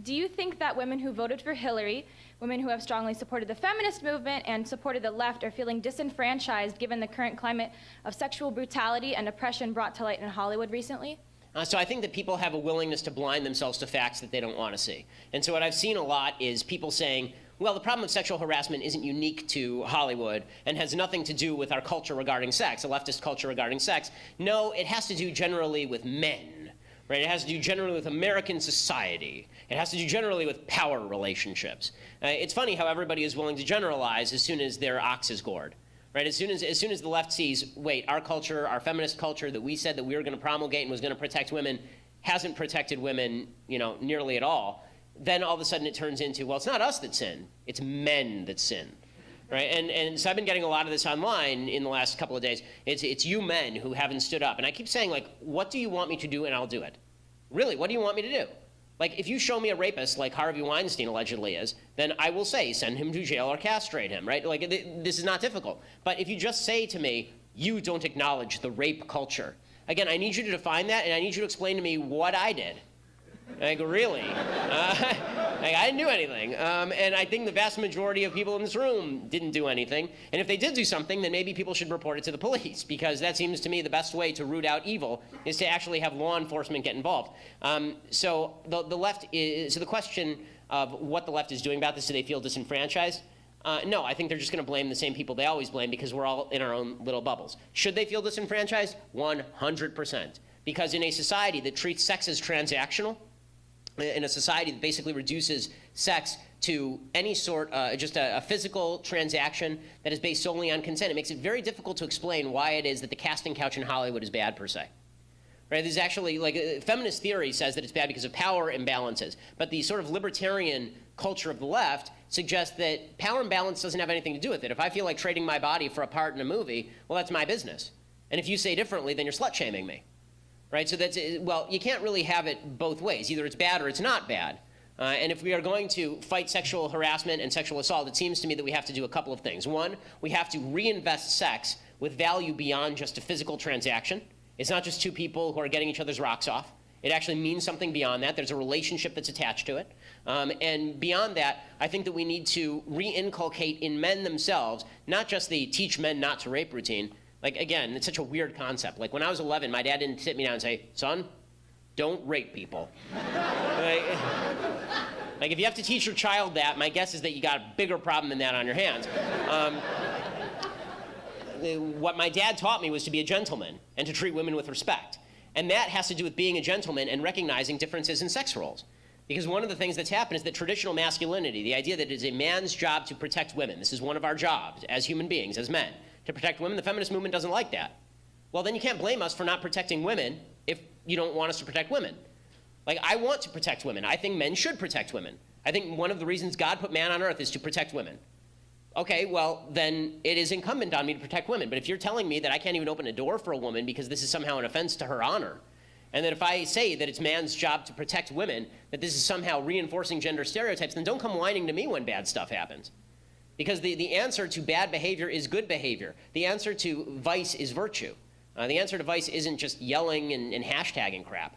do you think that women who voted for Hillary, women who have strongly supported the feminist movement and supported the left, are feeling disenfranchised given the current climate of sexual brutality and oppression brought to light in Hollywood recently? So I think that people have a willingness to blind themselves to facts that they don't want to see. And so what I've seen a lot is people saying, well, the problem of sexual harassment isn't unique to Hollywood and has nothing to do with our culture regarding sex, a leftist culture regarding sex. No, it has to do generally with men, right? It has to do generally with American society. It has to do generally with power relationships. It's funny how everybody is willing to generalize as soon as their ox is gored. Right? As soon as the left sees, wait, our culture, our feminist culture that we said that we were going to promulgate and was going to protect women hasn't protected women, nearly at all, then all of a sudden it turns into, well, it's not us that sin, it's men that sin. Right? And so I've been getting a lot of this online in the last couple of days. It's you men who haven't stood up. And I keep saying, like, what do you want me to do? And I'll do it. Really, what do you want me to do? Like, if you show me a rapist like Harvey Weinstein allegedly is, then I will say, send him to jail or castrate him, right? Like, this is not difficult. But if you just say to me, you don't acknowledge the rape culture, again, I need you to define that, and I need you to explain to me what I did. Like, really? Like, I didn't do anything. And I think the vast majority of people in this room didn't do anything. And if they did do something, then maybe people should report it to the police, because that seems to me the best way to root out evil is to actually have law enforcement get involved. So the left is, so the question of what the left is doing about this, do they feel disenfranchised? No, I think they're just going to blame the same people they always blame because we're all in our own little bubbles. Should they feel disenfranchised? 100%. Because in a society that treats sex as transactional, in a society that basically reduces sex to any sort, just a physical transaction that is based solely on consent, it makes it very difficult to explain why it is that the casting couch in Hollywood is bad per se. Right? There's actually, like, feminist theory says that it's bad because of power imbalances, but the sort of libertarian culture of the left suggests that power imbalance doesn't have anything to do with it. If I feel like trading my body for a part in a movie, well, that's my business. And if you say differently, then you're slut-shaming me. Right? So that's, well, you can't really have it both ways. Either it's bad or it's not bad. And if we are going to fight sexual harassment and sexual assault, it seems to me that we have to do a couple of things. One, we have to reinvest sex with value beyond just a physical transaction. It's not just two people who are getting each other's rocks off. It actually means something beyond that. There's a relationship that's attached to it. And beyond that, I think that we need to re-inculcate in men themselves, not just the teach men not to rape routine. Like, again, it's such a weird concept. Like, when I was 11, my dad didn't sit me down and say, son, don't rape people. Like, if you have to teach your child that, my guess is that you got a bigger problem than that on your hands. What my dad taught me was to be a gentleman and to treat women with respect. And that has to do with being a gentleman and recognizing differences in sex roles. Because one of the things that's happened is that traditional masculinity, the idea that it is a man's job to protect women, this is one of our jobs as human beings, as men, to protect women, the feminist movement doesn't like that. Well, then you can't blame us for not protecting women if you don't want us to protect women. Like, I want to protect women. I think men should protect women. I think one of the reasons God put man on earth is to protect women. Okay, well, then it is incumbent on me to protect women. But if you're telling me that I can't even open a door for a woman because this is somehow an offense to her honor, and that if I say that it's man's job to protect women, that this is somehow reinforcing gender stereotypes, then don't come whining to me when bad stuff happens. Because the answer to bad behavior is good behavior. The answer to vice is virtue. The answer to vice isn't just yelling and hashtagging crap.